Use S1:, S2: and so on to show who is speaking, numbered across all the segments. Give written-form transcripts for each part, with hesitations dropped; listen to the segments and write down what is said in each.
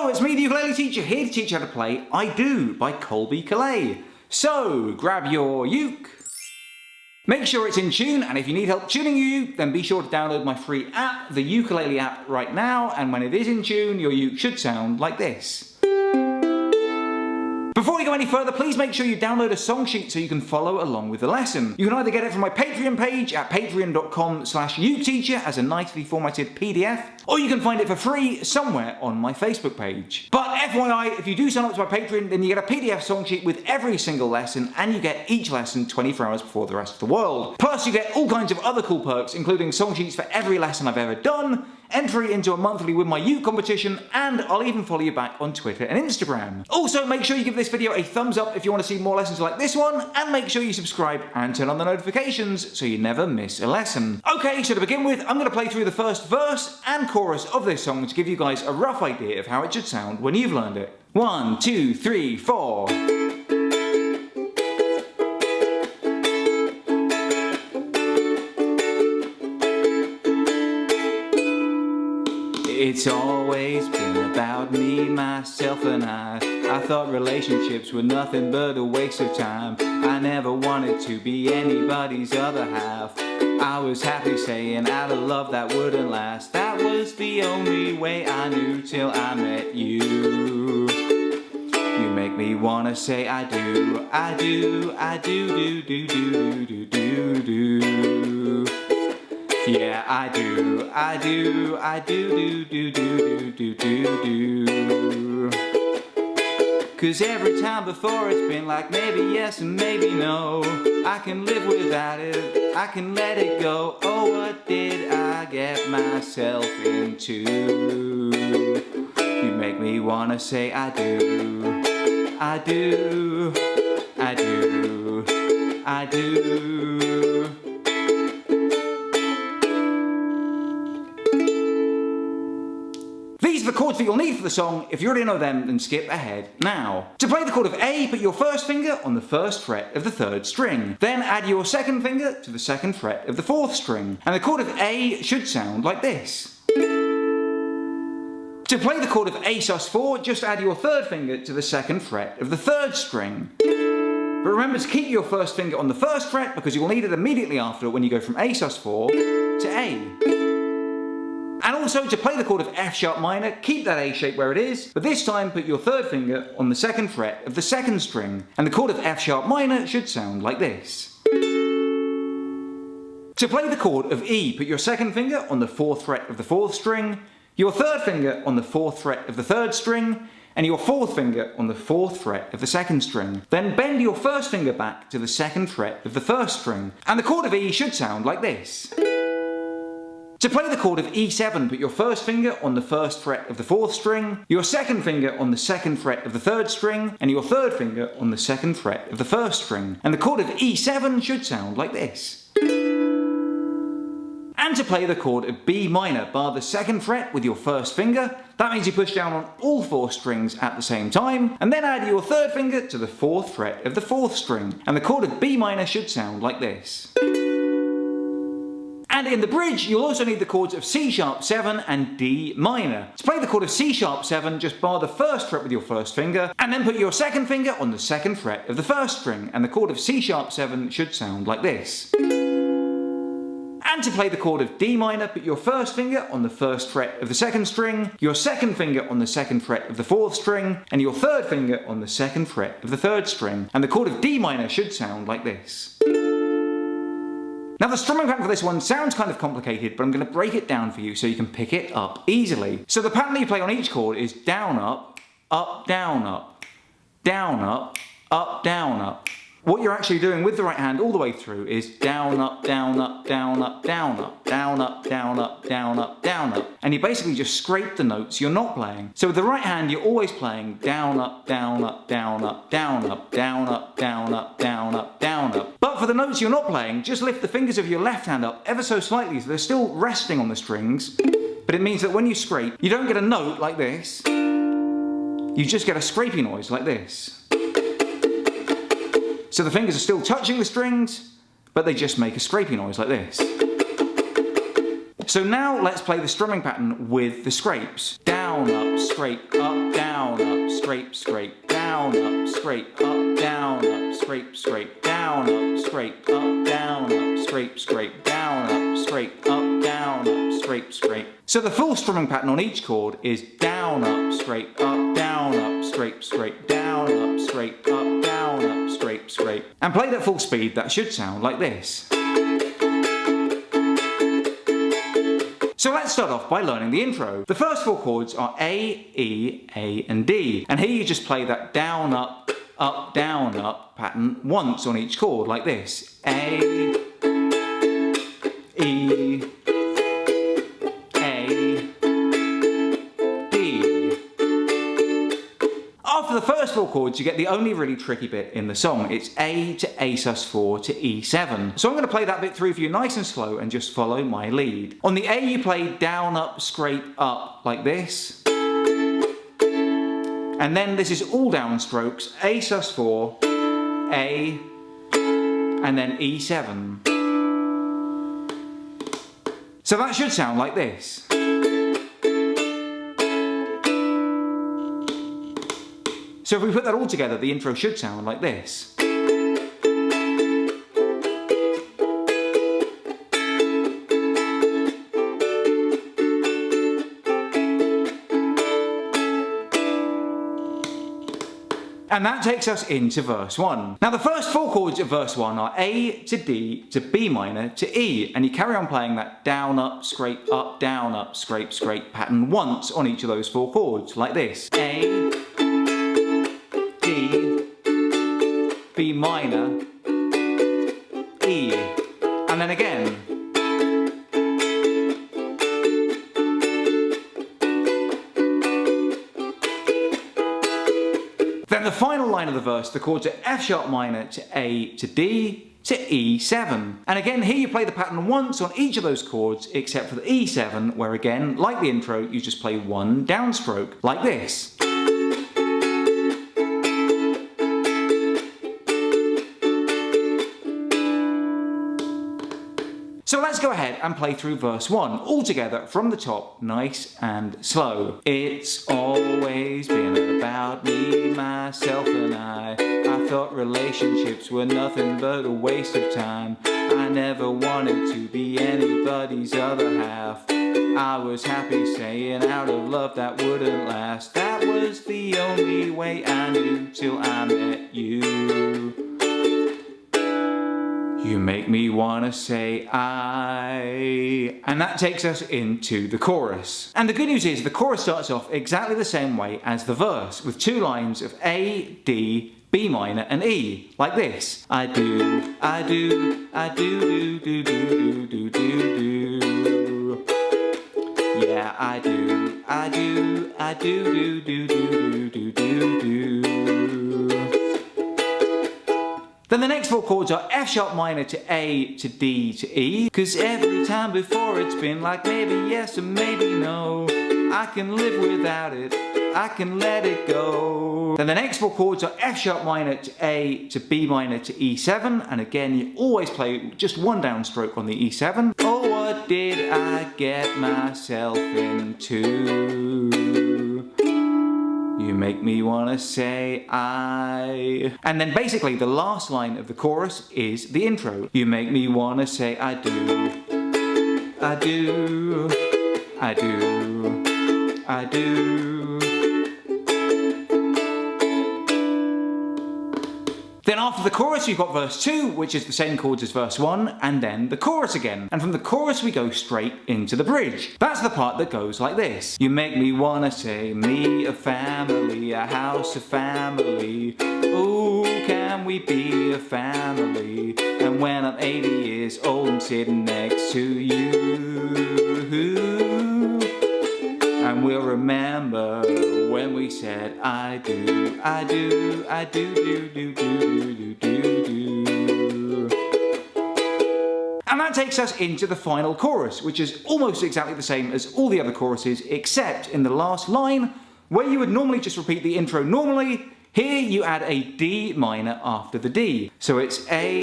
S1: Hello, it's me, the ukulele teacher, here to teach you how to play I Do by Colbie Caillat. So, grab your uke. Make sure it's in tune, and if you need help tuning your uke, then be sure to download my free app, the Ukulele app, right now, and when it is in tune, your uke should sound like this. Before we go any further, please make sure you download a song sheet so you can follow along with the lesson. You can either get it from my Patreon page at patreon.com/uketeacher as a nicely formatted PDF, or you can find it for free somewhere on my Facebook page. But FYI, if you do sign up to my Patreon, then you get a PDF song sheet with every single lesson, and you get each lesson 24 hours before the rest of the world. Plus, you get all kinds of other cool perks, including song sheets for every lesson I've ever done, entry into a monthly With My Uke competition, and I'll even follow you back on Twitter and Instagram. Also, make sure you give this video a thumbs up if you want to see more lessons like this one, and make sure you subscribe and turn on the notifications so you never miss a lesson. Okay, so to begin with, I'm going to play through the first verse and chorus of this song to give you guys a rough idea of how it should sound when you've learned it. 1, 2, 3, 4. It's always been about me, myself and I thought relationships were nothing but a waste of time. I never wanted to be anybody's other half. I was happy saying out of love that wouldn't last. That was the only way I knew till I met you. You make me wanna say I do, I do, I do, do, do, do, do, do, do. Yeah, I do, I do, I do, do, do, do, do, do, do. Cause every time before it's been like maybe yes and maybe no. I can live without it, I can let it go. Oh, what did I get myself into? You make me wanna say I do, I do, I do, I do. These are the chords that you'll need for the song. If you already know them, then skip ahead now. To play the chord of A, put your first finger on the first fret of the third string. Then add your second finger to the second fret of the fourth string. And the chord of A should sound like this. To play the chord of A sus4, just add your third finger to the second fret of the third string. But remember to keep your first finger on the first fret because you will need it immediately after when you go from A sus4 to A. And also, to play the chord of F sharp minor, keep that A shape where it is, but this time put your third finger on the second fret of the second string, and the chord of F sharp minor should sound like this. To play the chord of E, put your second finger on the fourth fret of the fourth string, your third finger on the fourth fret of the third string, and your fourth finger on the fourth fret of the second string. Then bend your first finger back to the second fret of the first string, and the chord of E should sound like this. To play the chord of E7, put your first finger on the first fret of the fourth string, your second finger on the second fret of the third string, and your third finger on the second fret of the first string. And the chord of E7 should sound like this. And to play the chord of B minor, bar the second fret with your first finger. That means you push down on all four strings at the same time, and then add your third finger to the fourth fret of the fourth string. And the chord of B minor should sound like this. And in the bridge, you'll also need the chords of C sharp 7 and D minor. To play the chord of C sharp 7, just bar the first fret with your first finger, and then put your second finger on the second fret of the first string, and the chord of C sharp 7 should sound like this. And to play the chord of D minor, put your first finger on the first fret of the second string, your second finger on the second fret of the fourth string, and your third finger on the second fret of the third string, and the chord of D minor should sound like this. Now the strumming pattern for this one sounds kind of complicated, but I'm going to break it down for you so you can pick it up easily. So the pattern that you play on each chord is down, up, down, up, down, up, down, up. What you're actually doing with the right hand all the way through is down, up, down, up, down, up, down, up, down, up, down, up, down, up, down, up. And you basically just scrape the notes you're not playing. So with the right hand, you're always playing down, up, down, up, down, up, down, up, down, up, down, up, down, up, down, up. But for the notes you're not playing, just lift the fingers of your left hand up ever so slightly so they're still resting on the strings. But it means that when you scrape, you don't get a note like this. You just get a scrapey noise like this. So the fingers are still touching the strings, but they just make a scrapey noise like this. So now let's play the strumming pattern with the scrapes. Down, up, scrape, up, down. down, up, scrape, scrape, down, up, scrape, up, down, up, scrape, scrape, down, up, scrape, up, down, up, scrape, scrape, down, up, scrape, up, down, up, scrape, scrape. So the full strumming pattern on each chord is down, up, scrape, up, down, up, scrape, scrape, down, up, scrape, up, down, up, scrape, scrape. And played at full speed, that should sound like this. So let's start off by learning the intro. The first four chords are A, E, A and D. And here you just play that down, up, down, up pattern once on each chord like this. A, E, A, D. After the first four chords, you get the only really tricky bit in the song. It's A to A sus4 to E7. So I'm going to play that bit through for you nice and slow and just follow my lead. On the A you play down, up, scrape, up like this. And then this is all down strokes, A sus4, A, and then E7. So that should sound like this. So if we put that all together, the intro should sound like this. And that takes us into verse 1. Now the first four chords of verse 1 are A to D to B minor to E, and you carry on playing that down, up, scrape, scrape pattern once on each of those four chords, like this. A, D, B minor, E, and then again. Then the final line of the verse, the chords are F sharp minor to A to D to E7. And again, here you play the pattern once on each of those chords, except for the E7, where again, like the intro, you just play one downstroke, like this. So let's go ahead and play through verse 1, all together from the top, nice and slow. It's always been about me, myself and I thought relationships were nothing but a waste of time. I never wanted to be anybody's other half. I was happy staying out of love that wouldn't last. That was the only way I knew till I met you. You make me wanna say I. And that takes us into the chorus. And the good news is the chorus starts off exactly the same way as the verse, with two lines of A, D, B minor and E, like this. I do, I do, I do, do, do, do, do, do, do. Yeah, I do, I do, I do, do, do, do, do, do, do. Then the next four chords are F sharp minor to A to D to E. Cause every time before it's been like maybe yes and maybe no. I can live without it, I can let it go. Then the next four chords are F sharp minor to A to B minor to E7. And again, you always play just one downstroke on the E7. Oh, what did I get myself into? You make me wanna say I. And then basically the last line of the chorus is the intro. You make me wanna say I do, I do, I do, I do. Then after the chorus you've got verse 2, which is the same chords as verse 1, and then the chorus again. And from the chorus we go straight into the bridge. That's the part that goes like this. You make me wanna say me a family, a house of family. Ooh, can we be a family? And when I'm 80 years old I'm sitting next to you. And we'll remember when we said I do, I do, I do, do, do, do, do, do, do. And that takes us into the final chorus, which is almost exactly the same as all the other choruses, except in the last line, where you would normally just repeat the intro normally, here you add a D minor after the D. So it's A,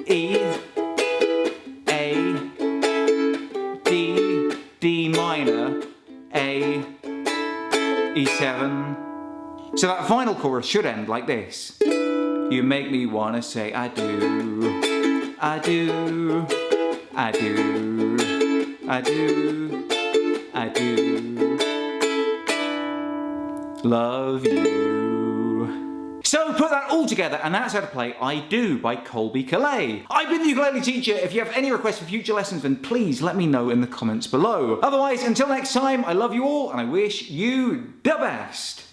S1: E, A, D, D minor, A, E7. So that final chorus should end like this. You make me wanna say I do, I do, I do, I do, I do love you. So put that all together and that's how to play I Do by Colbie Caillat. I've been the ukulele teacher. If you have any requests for future lessons, then please let me know in the comments below. Otherwise, until next time, I love you all and I wish you the best.